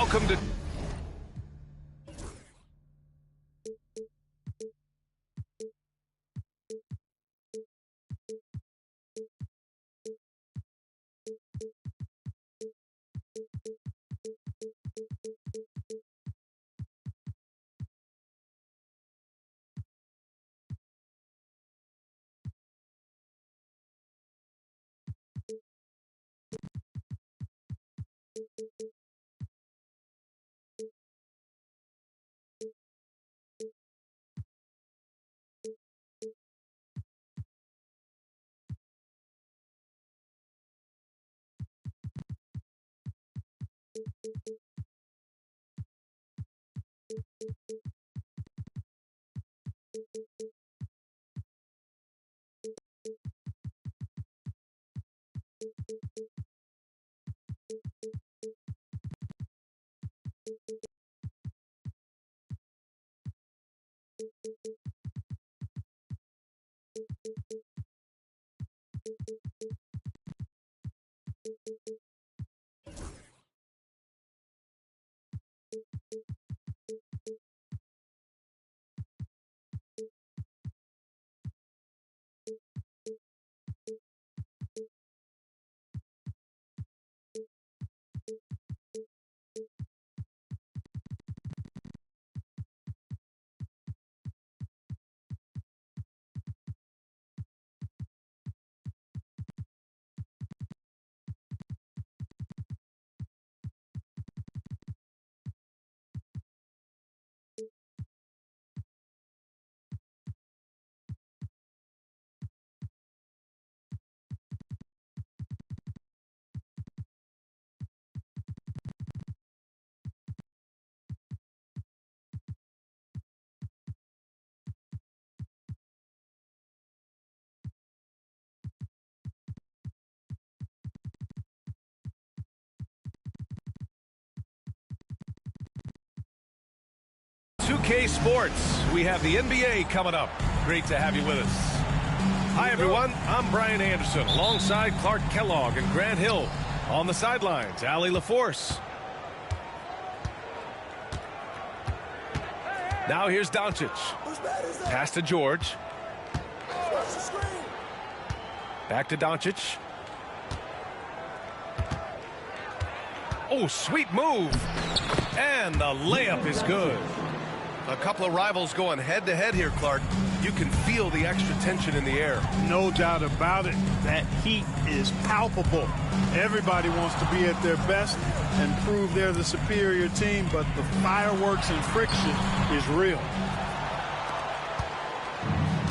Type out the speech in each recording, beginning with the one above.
Welcome to... K Sports. We have the NBA coming up. Great to have you with us. Hi, everyone. I'm Brian Anderson alongside Clark Kellogg and Grant Hill. On the sidelines, Allie LaForce. Now here's Doncic. Pass to George. Back to Doncic. Oh, sweet move. And the layup is good. A couple of rivals going head-to-head here, Clark. You can feel the extra tension in the air. No doubt about it. That heat is palpable. Everybody wants to be at their best and prove they're the superior team, but the fireworks and friction is real.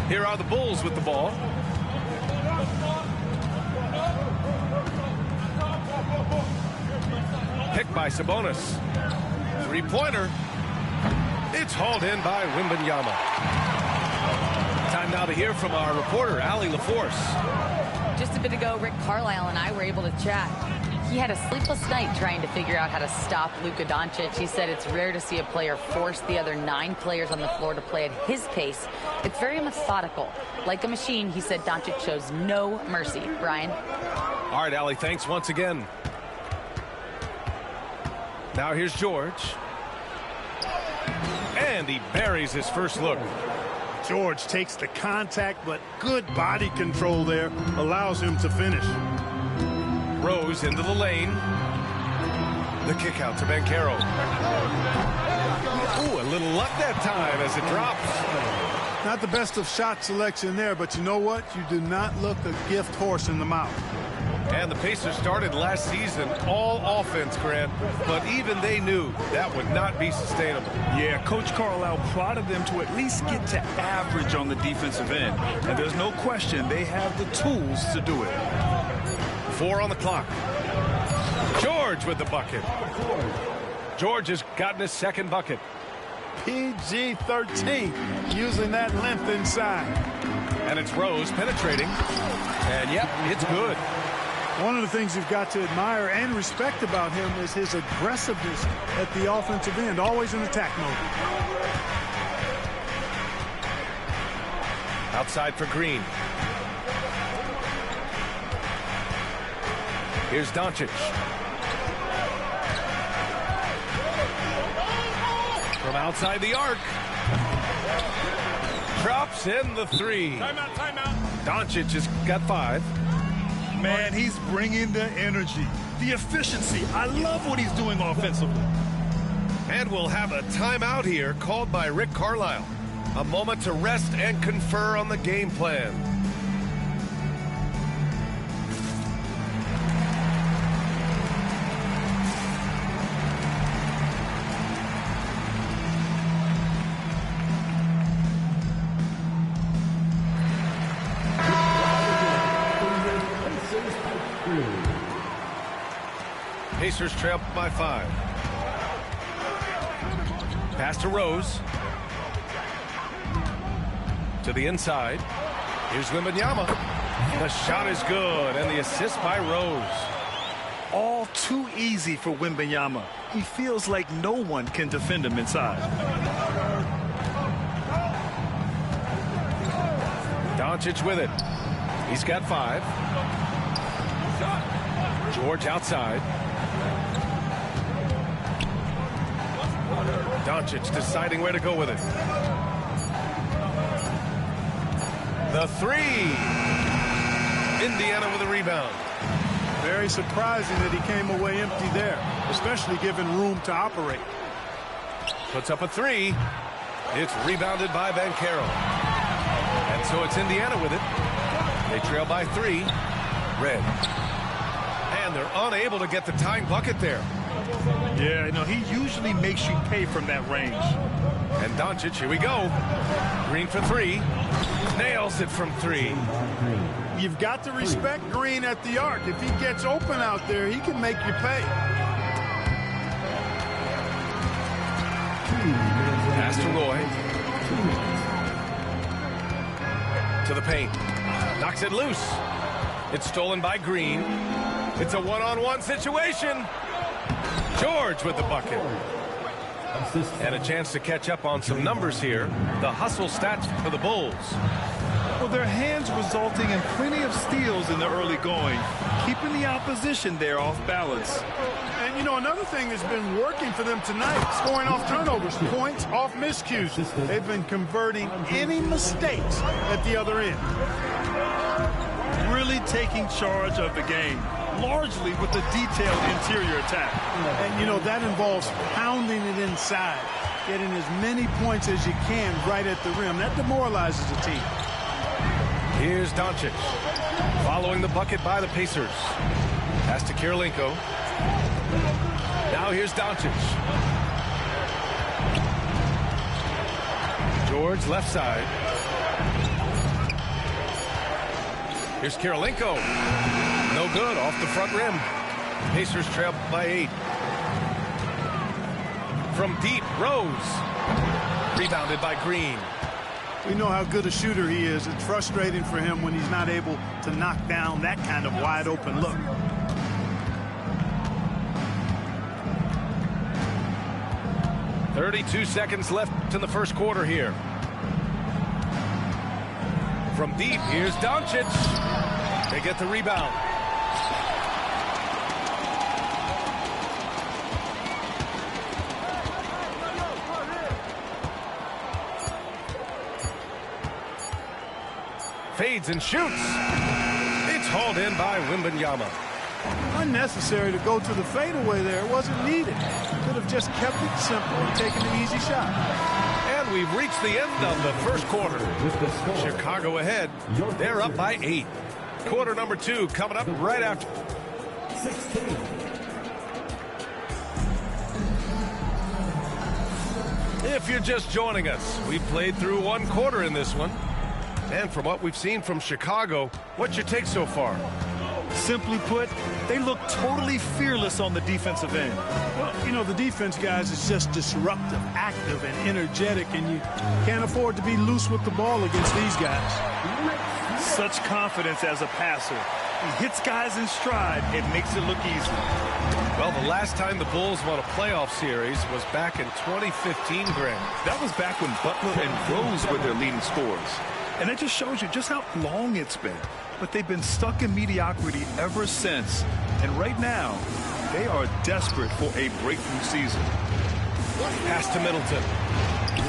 Here are the Bulls with the ball. Picked by Sabonis. Three-pointer. It's hauled in by Wembanyama. Time now to hear from our reporter, Allie LaForce. Just a bit ago, Rick Carlisle and I were able to chat. He had a sleepless night trying to figure out how to stop Luka Doncic. He said it's rare to see a player force the other 9 players on the floor to play at his pace. It's very methodical. Like a machine, he said Doncic shows no mercy. Brian? All right, Allie, thanks once again. Now here's George. And he buries his first look. George takes the contact, but good body control there allows him to finish. Rose into the lane. The kick out to Banchero. Ooh, a little luck that time as it drops. Not the best of shot selection there, but you know what? You do not look a gift horse in the mouth. And the Pacers started last season all offense, Grant, but even they knew that would not be sustainable. Yeah, Coach Carlisle prodded them to at least get to average on the defensive end. And there's no question they have the tools to do it. 4 on the clock. George with the bucket. George has gotten his second bucket. PG-13, using that length inside. And it's Rose penetrating. And, yep, it's good. One of the things you've got to admire and respect about him is his aggressiveness at the offensive end, always in attack mode. Outside for Green. Here's Doncic. From outside the arc. Drops in the 3. Timeout. Doncic has got 5. Man, he's bringing the energy, the efficiency. I love what he's doing offensively. And we'll have a timeout here called by Rick Carlisle. A moment to rest and confer on the game plan. Pacers trail by 5. Pass to Rose. To the inside. Here's Wembanyama. The shot is good, and the assist by Rose. All too easy for Wembanyama. He feels like no one can defend him inside. Doncic with it. He's got 5. George outside. Doncic deciding where to go with it. The 3. Indiana with a rebound. Very surprising that he came away empty there, especially given room to operate. Puts up a 3. It's rebounded by Banchero. And so it's Indiana with it. They trail by 3. Red. And they're unable to get the tying bucket there. Yeah, you know, he usually makes you pay from that range. And Doncic, here we go. Green for 3. Nails it from 3. You've got to respect Green at the arc. If he gets open out there, he can make you pay. Pass to Roy. To the paint. Knocks it loose. It's stolen by Green. It's a one-on-one situation. George with the bucket. And a chance to catch up on some numbers here. The hustle stats for the Bulls. Well, their hands resulting in plenty of steals in the early going, keeping the opposition there off balance. And, you know, another thing that's been working for them tonight, scoring off turnovers, points off miscues. They've been converting any mistakes at the other end. Really taking charge of the game, largely with the detailed interior attack. And, you know, that involves pounding it inside, getting as many points as you can right at the rim. That demoralizes a team. Here's Doncic. Following the bucket by the Pacers. Pass to Kirilenko. Now here's Doncic. George left side. Here's Kirilenko. No good, off the front rim. Pacers trail by 8. From deep, Rose. Rebounded by Green. We know how good a shooter he is. It's frustrating for him when he's not able to knock down that kind of wide open look. .32 seconds left in the first quarter here. From deep, here's Doncic. They get the rebound. Fades and shoots. It's hauled in by Wembanyama. Unnecessary to go to the fadeaway there. It wasn't needed. Could have just kept it simple and taken an easy shot. And we've reached the end of the first quarter. Chicago ahead. They're up by 8. Quarter number 2 coming up right after. If you're just joining us, we've played through one quarter in this one. And from what we've seen from Chicago, what's your take so far? Simply put, they look totally fearless on the defensive end. Well, you know, the defense, guys, is just disruptive, active, and energetic, and you can't afford to be loose with the ball against these guys. Such confidence as a passer. He hits guys in stride. It makes it look easy. Well, the last time the Bulls won a playoff series was back in 2015, Grant. That was back when Butler and Rose were their leading scorers. And it just shows you just how long it's been. But they've been stuck in mediocrity ever since. And right now, they are desperate for a breakthrough season. Pass to Middleton.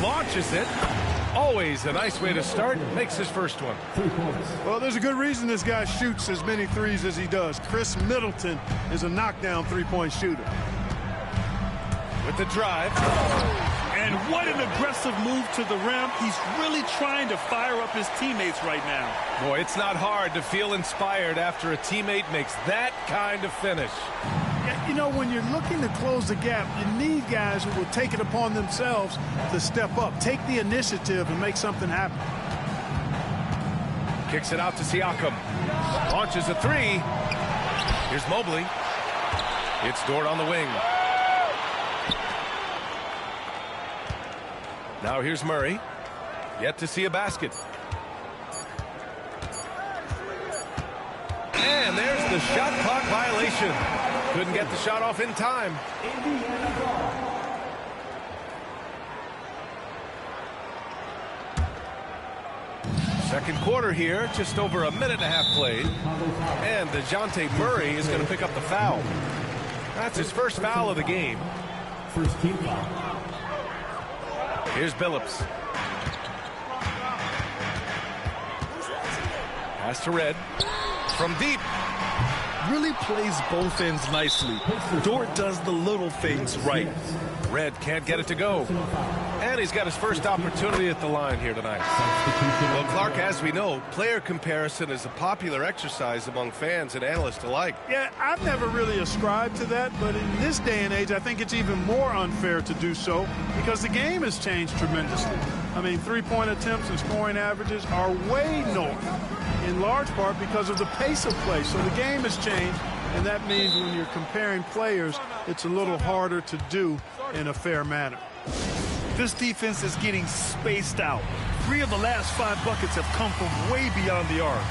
Launches it. Always a nice way to start. Makes his first one. Well, there's a good reason this guy shoots as many threes as he does. Chris Middleton is a knockdown three-point shooter. With the drive. And what an aggressive move to the rim. He's really trying to fire up his teammates right now. Boy, it's not hard to feel inspired after a teammate makes that kind of finish. Yeah, you know, when you're looking to close the gap, you need guys who will take it upon themselves to step up, take the initiative, and make something happen. Kicks it out to Siakam. Launches a three. Here's Mobley. It's Dort on the wing. Now here's Murray. Yet to see a basket. And there's the shot clock violation. Couldn't get the shot off in time. Second quarter here, just over a minute and a half played. And DeJounte Murray is going to pick up the foul. That's his first foul of the game. First team foul. Here's Billups. Pass to Red. From deep. Really plays both ends nicely. Dort does the little things right. Red can't get it to go. And he's got his first opportunity at the line here tonight. Well, Clark, as we know, player comparison is a popular exercise among fans and analysts alike. Yeah, I've never really ascribed to that, but in this day and age, I think it's even more unfair to do so because the game has changed tremendously. I mean, three-point attempts and scoring averages are way north, in large part because of the pace of play. So the game has changed, and that means when you're comparing players, it's a little harder to do in a fair manner. This defense is getting spaced out. 3 of the last 5 buckets have come from way beyond the arc.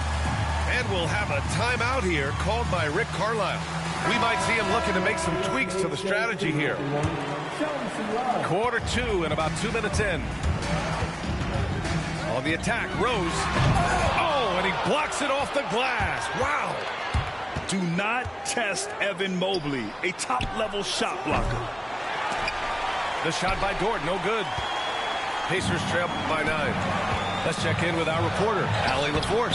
And we'll have a timeout here called by Rick Carlisle. We might see him looking to make some tweaks to the strategy here. Quarter 2 and about 2 minutes in. On the attack, Rose. Oh, and he blocks it off the glass. Wow. Do not test Evan Mobley, a top-level shot blocker. The shot by Dort, no good. Pacers trail by 9. Let's check in with our reporter, Allie LaForce.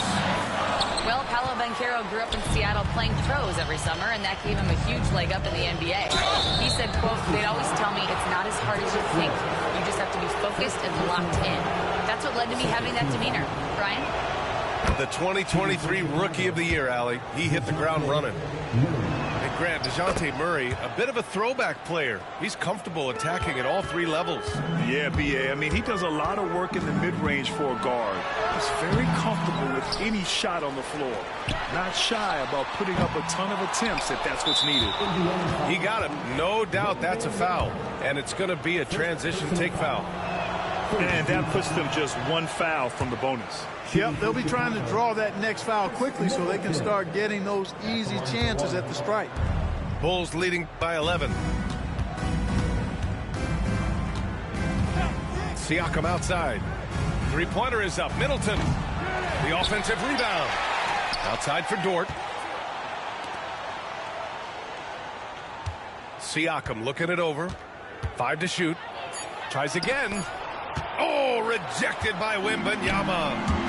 Well, Paolo Banchero grew up in Seattle playing pros every summer, and that gave him a huge leg up in the NBA. He said, quote, "They'd always tell me it's not as hard as you think. You just have to be focused and locked in." That's what led to me having that demeanor. Brian? The 2023 Rookie of the Year, Allie. He hit the ground running. And Grant, DeJounte Murray, a bit of a throwback player. He's comfortable attacking at all 3 levels. Yeah, B.A. I mean, he does a lot of work in the mid-range for a guard. He's very comfortable with any shot on the floor. Not shy about putting up a ton of attempts if that's what's needed. He got it. No doubt that's a foul. And it's going to be a transition take foul. And that puts them just 1 foul from the bonus. Yep, they'll be trying to draw that next foul quickly so they can start getting those easy chances at the strike. Bulls leading by 11. Siakam outside. Three-pointer is up. Middleton. The offensive rebound. Outside for Dort. Siakam looking it over. 5 to shoot. Tries again. Oh, rejected by Wembanyama.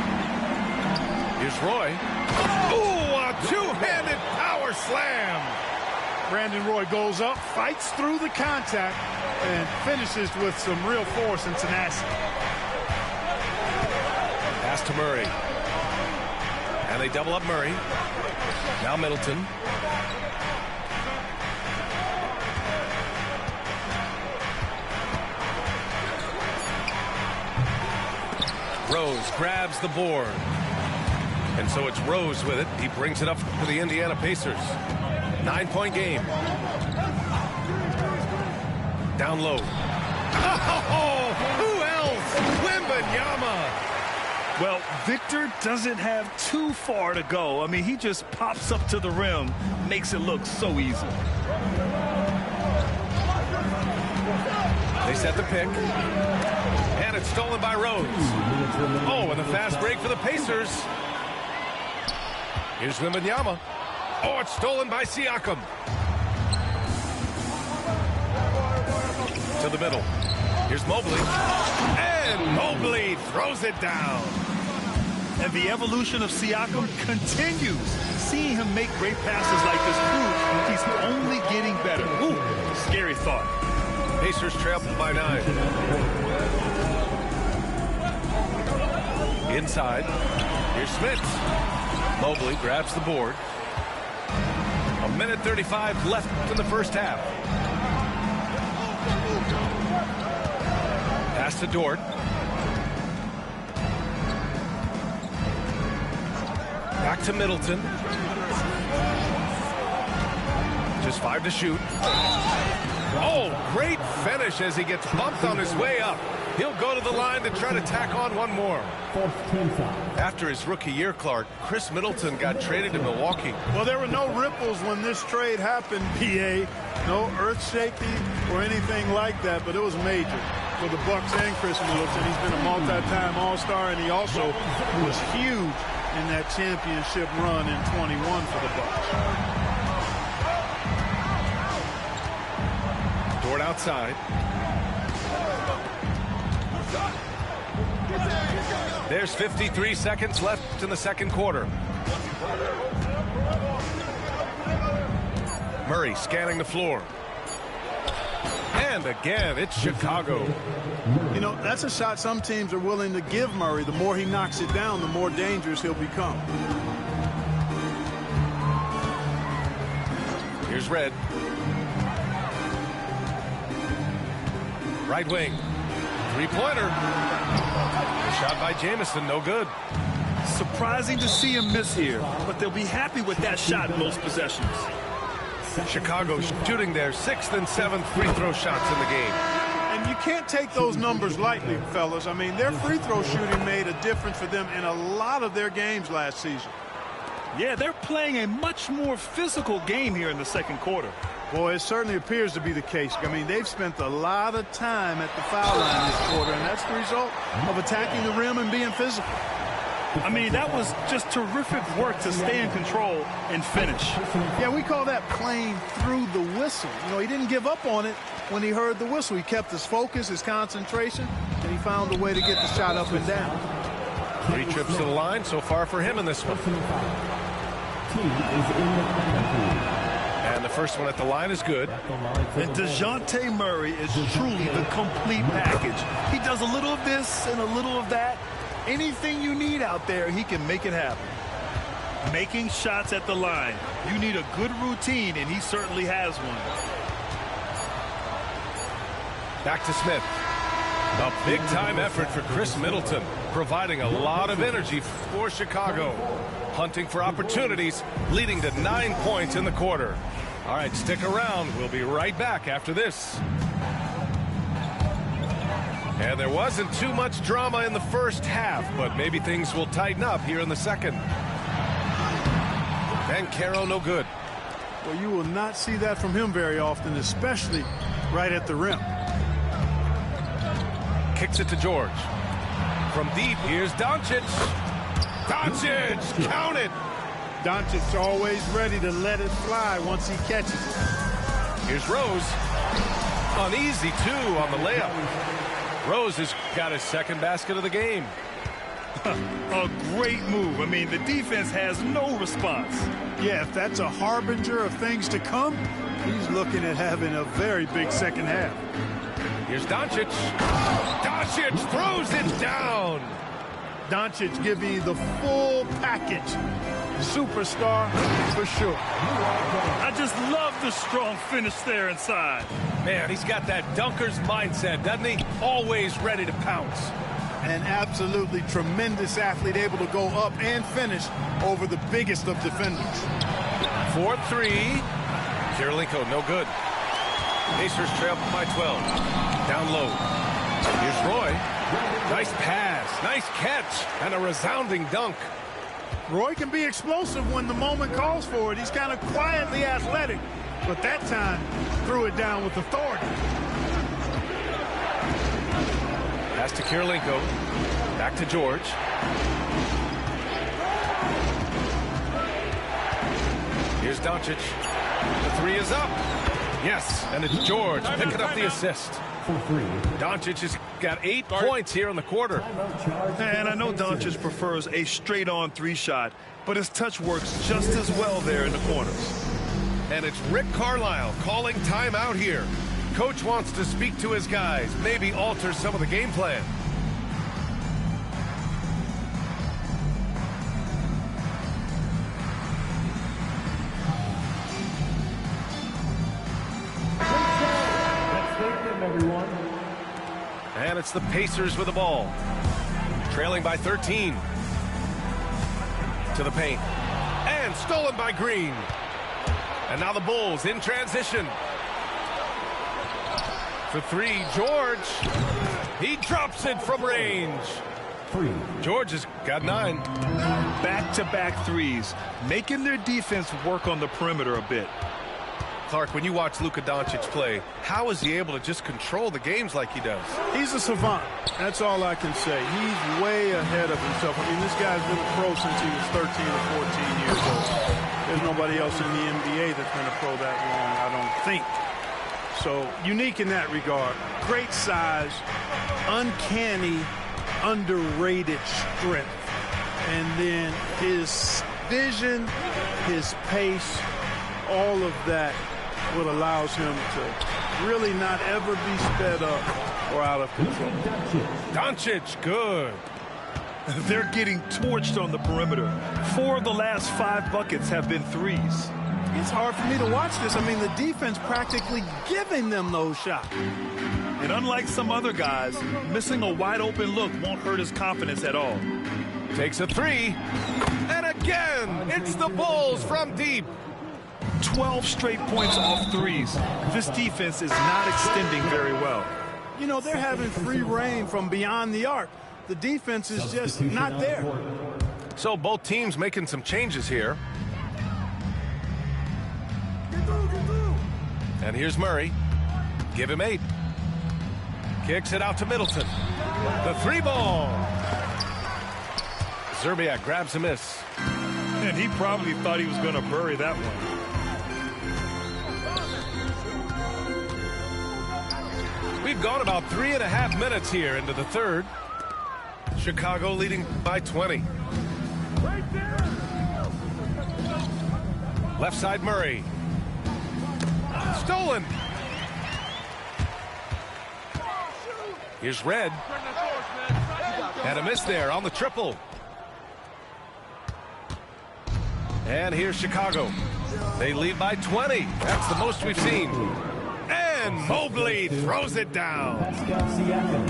Here's Roy. Oh, a two-handed power slam. Brandon Roy goes up, fights through the contact, and finishes with some real force and tenacity. Pass to Murray. And they double up Murray. Now Middleton. Rose grabs the board. And so it's Rose with it. He brings it up for the Indiana Pacers. 9-point game. Down low. Oh, who else? Wembanyama. Well, Victor doesn't have too far to go. I mean, he just pops up to the rim, makes it look so easy. They set the pick. And it's stolen by Rose. Oh, and a fast break for the Pacers. Here's Wembanyama. Oh, it's stolen by Siakam. To the middle. Here's Mobley. And Mobley throws it down. And the evolution of Siakam continues. Seeing him make great passes like this proves he's only getting better. Ooh, scary thought. Pacers trail by 9. Inside. Here's Smith. Mobley grabs the board. 1:35 left in the first half. Pass to Dort. Back to Middleton. Just 5 to shoot. Oh, great finish as he gets bumped on his way up. He'll go to the line to try to tack on one more. After his rookie year, Clark, Chris Middleton got traded to Milwaukee. Well, there were no ripples when this trade happened, PA. No earth-shaking or anything like that, but it was major for the Bucks and Chris Middleton. He's been a multi-time All-Star, and he also was huge in that championship run in 21 for the Bucks. Dort outside. There's 53 seconds left in the second quarter. Murray scanning the floor. And again, it's Chicago. You know, that's a shot some teams are willing to give Murray. The more he knocks it down, the more dangerous he'll become. Here's Red. Right wing. Three-pointer. Shot by Jamison, no good. Surprising to see him miss here, but they'll be happy with that shot in most possessions. Chicago shooting their 6th and 7th free throw shots in the game. And you can't take those numbers lightly, fellas. I mean, their free throw shooting made a difference for them in a lot of their games last season. Yeah, they're playing a much more physical game here in the second quarter. Boy, it certainly appears to be the case. I mean, they've spent a lot of time at the foul line this quarter, and that's the result of attacking the rim and being physical. I mean, that was just terrific work to stay in control and finish. Yeah, we call that playing through the whistle. You know, he didn't give up on it when he heard the whistle. He kept his focus, his concentration, and he found a way to get the shot up and down. 3 trips to the line so far for him in this one. And the first one at the line is good. And DeJounte Murray is truly the complete package. He does a little of this and a little of that. Anything you need out there, he can make it happen. Making shots at the line. You need a good routine, and he certainly has one. Back to Smith. A big-time effort for Chris Middleton, providing a lot of energy for Chicago. Hunting for opportunities, leading to 9 points in the quarter. All right, stick around. We'll be right back after this. And there wasn't too much drama in the first half, but maybe things will tighten up here in the second. Banchero, no good. Well, you will not see that from him very often, especially right at the rim. Kicks it to George. From deep, here's Doncic. Doncic, count it. Doncic's always ready to let it fly once he catches it. Here's Rose. Uneasy, too, on the layup. Rose has got his second basket of the game. A great move. I mean, the defense has no response. Yeah, if that's a harbinger of things to come, he's looking at having a very big second half. Here's Doncic. Doncic throws it down. Doncic giving you the full package. Superstar for sure. I just love the strong finish there inside. Man, he's got that dunker's mindset, doesn't he? Always ready to pounce. An absolutely tremendous athlete, able to go up and finish over the biggest of defenders. 4-3. Kirilenko, no good. Pacers trail by 12. Down low. Here's Roy. Nice pass, nice catch, and a resounding dunk. Roy can be explosive when the moment calls for it. He's kind of quietly athletic, but that time threw it down with authority. Pass to Kirilenko. Back to George. Here's Doncic. The three is up. Yes, and it's George picking up the assist. For 3. Doncic has got 8 points here in the quarter. And I know Doncic prefers a straight-on 3-shot, but his touch works just as well there in the corners. And it's Rick Carlisle calling timeout here. Coach wants to speak to his guys, maybe alter some of the game plan. Everyone. And it's the Pacers with the ball. Trailing by 13. To the paint. And stolen by Green. And now the Bulls in transition. For 3, George. He drops it from range. 3. George has got 9. Back-to-back threes, making their defense work on the perimeter a bit. Clark, when you watch Luka Doncic play, how is he able to just control the games like he does? He's a savant. That's all I can say. He's way ahead of himself. I mean, this guy's been a pro since he was 13 or 14 years old. There's nobody else in the NBA that's been a pro that long, I don't think. So, unique in that regard. Great size, uncanny, underrated strength. And then his vision, his pace, all of that what allows him to really not ever be sped up or out of control. Doncic, good. They're getting torched on the perimeter. 4 of the last 5 buckets have been threes. It's hard for me to watch this. I mean, the defense practically giving them those shots. And unlike some other guys, missing a wide-open look won't hurt his confidence at all. Takes a 3. And again, it's the Bulls from deep. 12 straight points off threes. This defense is not extending very well. You know, they're having free reign from beyond the arc. The defense is just not there. So both teams making some changes here. And here's Murray. Give him 8. Kicks it out to Middleton. The 3-ball. Zerbiak grabs a miss. And he probably thought he was going to bury that one. We've gone about 3.5 minutes here into the third. Chicago leading by 20. Left side Murray. Stolen. Here's Red. And a miss there on the triple. And here's Chicago. They lead by 20. That's the most we've seen. And Mobley throws it down.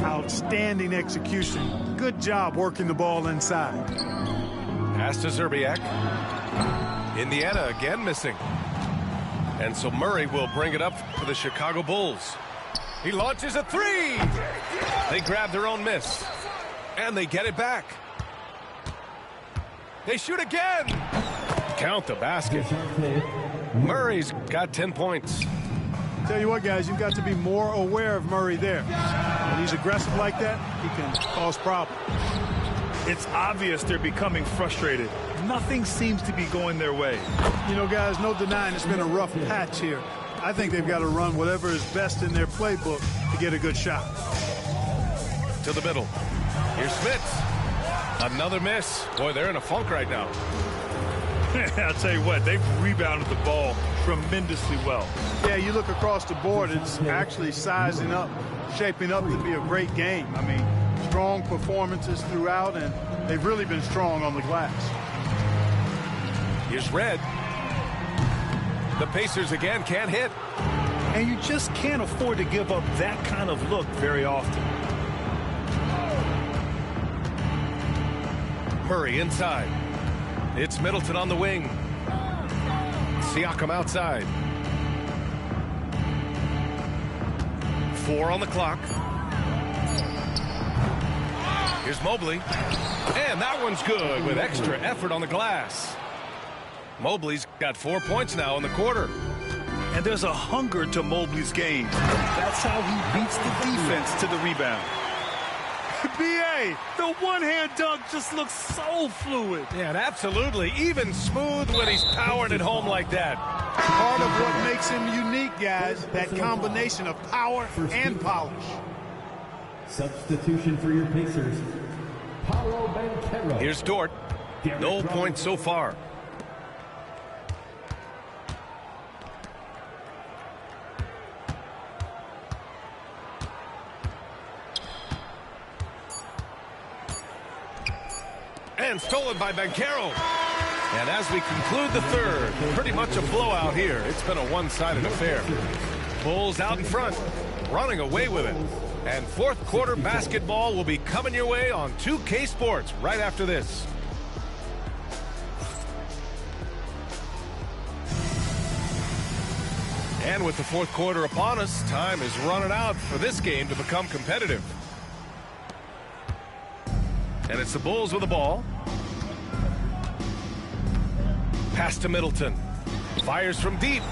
Outstanding execution. Good job working the ball inside. Pass to Zerbiak. Indiana again missing. And so Murray will bring it up for the Chicago Bulls. He launches a 3. They grab their own miss. And they get it back. They shoot again. Count the basket. Murray's got 10 points. Tell you what, guys, you've got to be more aware of Murray there. When he's aggressive like that, he can cause problems. It's obvious they're becoming frustrated. Nothing seems to be going their way. You know, guys, no denying it's been a rough patch here. I think they've got to run whatever is best in their playbook to get a good shot. To the middle. Here's Smith. Another miss. Boy, they're in a funk right now. I'll tell you what, they've rebounded the ball tremendously well. Yeah, you look across the board, it's actually sizing up, shaping up to be a great game. I mean, strong performances throughout, and they've really been strong on the glass. Here's Red. The Pacers again can't hit. And you just can't afford to give up that kind of look very often. Murray inside. It's Middleton on the wing. Siakam outside. 4 on the clock. Here's Mobley. And that one's good with extra effort on the glass. Mobley's got 4 points now in the quarter. And there's a hunger to Mobley's game. That's how he beats the defense to the rebound. B.A., the one-hand dunk just looks so fluid. Yeah, and absolutely. Even smooth when he's powering it home like that. Part of what makes him unique, guys, that combination of power and polish. Substitution for your Pacers, Paolo Banchero. Here's Dort. No points so far. And stolen by Banchero. And as we conclude the third, pretty much a blowout here. It's been a one-sided affair. Bulls out in front, running away with it. And fourth quarter basketball will be coming your way on 2K Sports right after this. And with the fourth quarter upon us, time is running out for this game to become competitive. And it's the Bulls with the ball. Pass to Middleton. Fires from deep.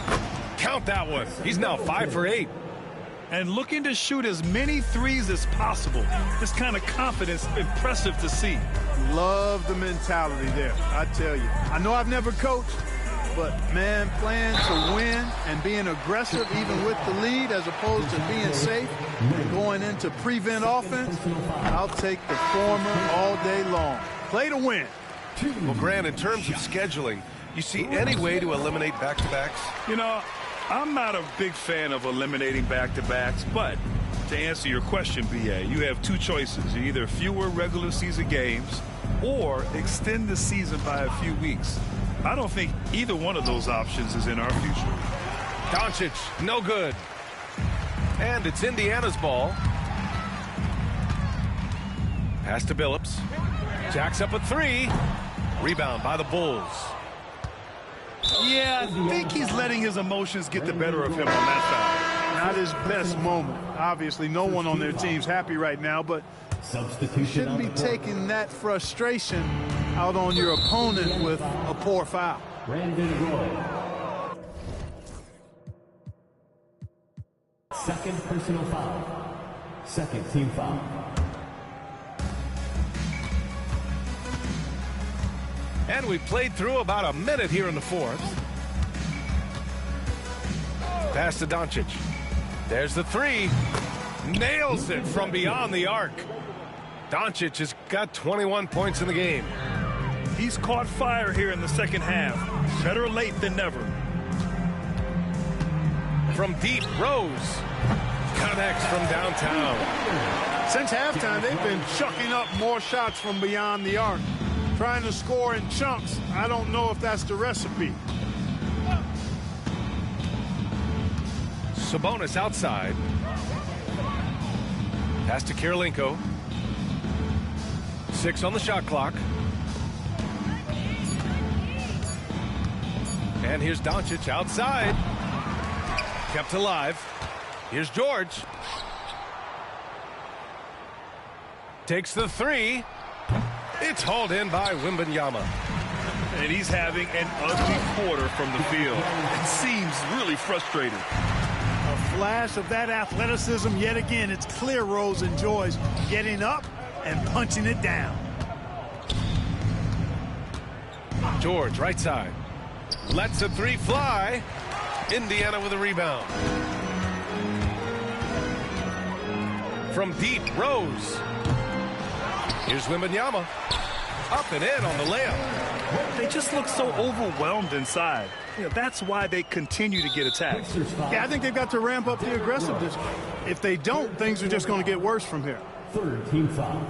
Count that one. He's now 5 for 8. And looking to shoot as many threes as possible. This kind of confidence, impressive to see. Love the mentality there, I tell you. I know I've never coached, but, man, playing to win and being aggressive even with the lead as opposed to being safe and going into prevent offense, I'll take the former all day long. Play to win. Well, Grant, in terms of scheduling, you see any way to eliminate back-to-backs? You know, I'm not a big fan of eliminating back-to-backs, but to answer your question, B.A., you have two choices. Either fewer regular season games or extend the season by a few weeks. I don't think either one of those options is in our future. Doncic, no good. And it's Indiana's ball. Pass to Billups. Jacks up a three. Rebound by the Bulls. Yeah, I think he's letting his emotions get the better of him on that side. Not his best moment. Obviously, no one on their team's happy right now, but you shouldn't be taking that frustration out on your opponent with a poor foul. Brandon Roy. Second personal foul. Second team foul. And we played through about a minute here in the fourth. Pass to Doncic. There's the three. Nails it from beyond the arc. Doncic has got 21 points in the game. He's caught fire here in the second half. Better late than never. From deep, Rose connects from downtown. Since halftime, they've been chucking up more shots from beyond the arc. Trying to score in chunks. I don't know if that's the recipe. Sabonis outside. Pass to Kirilenko. 6 on the shot clock. And here's Doncic outside. Kept alive. Here's George. Takes the three. It's hauled in by Wembanyama. And he's having an ugly quarter from the field. It seems really frustrated. A flash of that athleticism yet again. It's clear Rose enjoys getting up and punching it down. George, right side. Lets a three fly. Indiana with a rebound. From deep, Rose. Here's Wembanyama. Up and in on the layup. They just look so overwhelmed inside. You know, that's why they continue to get attacked. Yeah, I think they've got to ramp up the aggressiveness. If they don't, things are just going to get worse from here. Third team foul.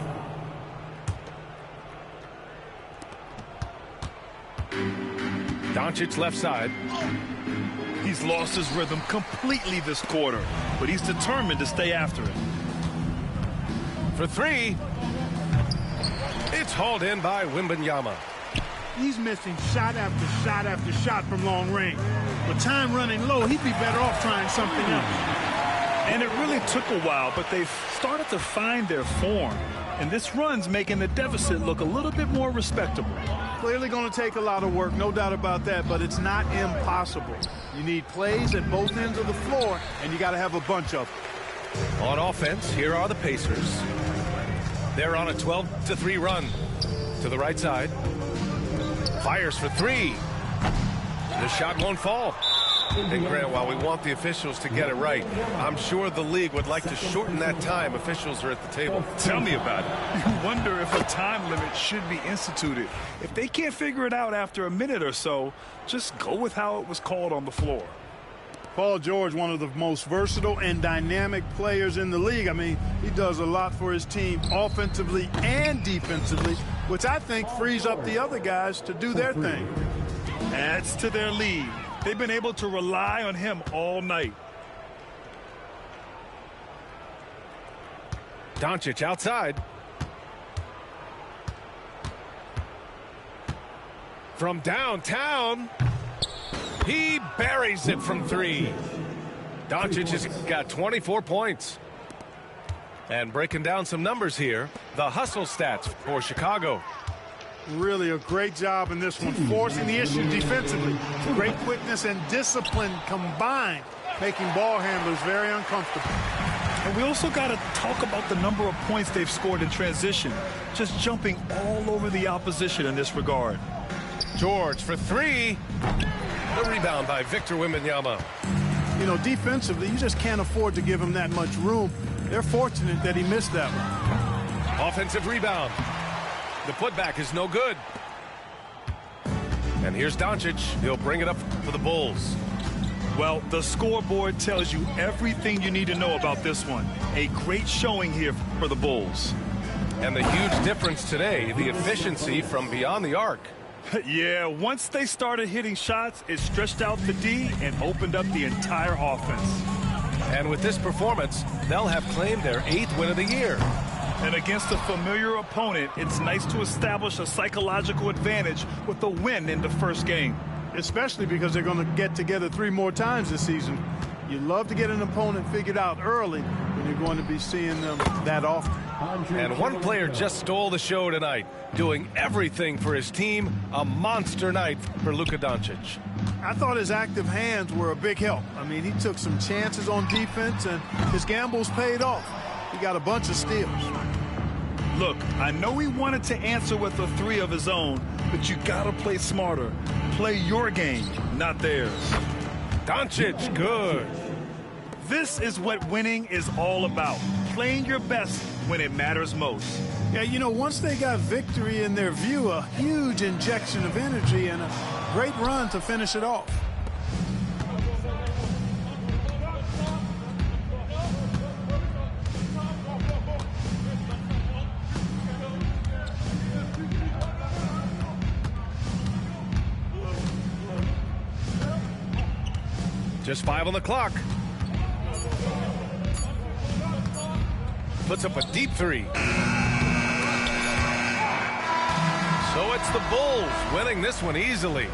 Doncic left side. He's lost his rhythm completely this quarter, but he's determined to stay after it. For three. It's hauled in by Wembanyama. He's missing shot after shot after shot from long range. With time running low, he'd be better off trying something else. And it really took a while, but they've started to find their form. And this run's making the deficit look a little bit more respectable. Clearly going to take a lot of work, no doubt about that, but it's not impossible. You need plays at both ends of the floor, and you got to have a bunch of them. On offense, here are the Pacers. They're on a 12-3 run. To the right side. Fires for three. The shot won't fall. And Grant, while we want the officials to get it right, I'm sure the league would like to shorten that time officials are at the table. Tell me about it. You wonder if a time limit should be instituted. If they can't figure it out after a minute or so, just go with how it was called on the floor. Paul George, one of the most versatile and dynamic players in the league. I mean, he does a lot for his team offensively and defensively, which I think frees up the other guys to do their thing. Adds to their lead. They've been able to rely on him all night. Doncic outside. From downtown. He buries it from three. Doncic has got 24 points. And breaking down some numbers here, the hustle stats for Chicago. Really a great job in this one, forcing the issue defensively. Great quickness and discipline combined, making ball handlers very uncomfortable. And we also got to talk about the number of points they've scored in transition, just jumping all over the opposition in this regard. George for three. The rebound by Victor Wembanyama. You know, defensively, you just can't afford to give him that much room. They're fortunate that he missed that one. Offensive rebound. The putback is no good. And here's Doncic. He'll bring it up for the Bulls. Well, the scoreboard tells you everything you need to know about this one. A great showing here for the Bulls. And the huge difference today, the efficiency from beyond the arc. Yeah, once they started hitting shots, it stretched out the D and opened up the entire offense. And with this performance, they'll have claimed their 8th win of the year. And against a familiar opponent, it's nice to establish a psychological advantage with a win in the first game. Especially because they're going to get together 3 more times this season. You love to get an opponent figured out early when you're going to be seeing them that often. And one player just stole the show tonight, doing everything for his team. A monster night for Luka Doncic. I thought his active hands were a big help. I mean, he took some chances on defense, and his gambles paid off. He got a bunch of steals. Look, I know he wanted to answer with a 3 of his own, but you got to play smarter. Play your game, not theirs. Doncic, good. This is what winning is all about. Playing your best when it matters most. Yeah, you know, once they got victory in their view, a huge injection of energy and a great run to finish it off. Just 5 on the clock. Puts up a deep 3. So it's the Bulls winning this one easily.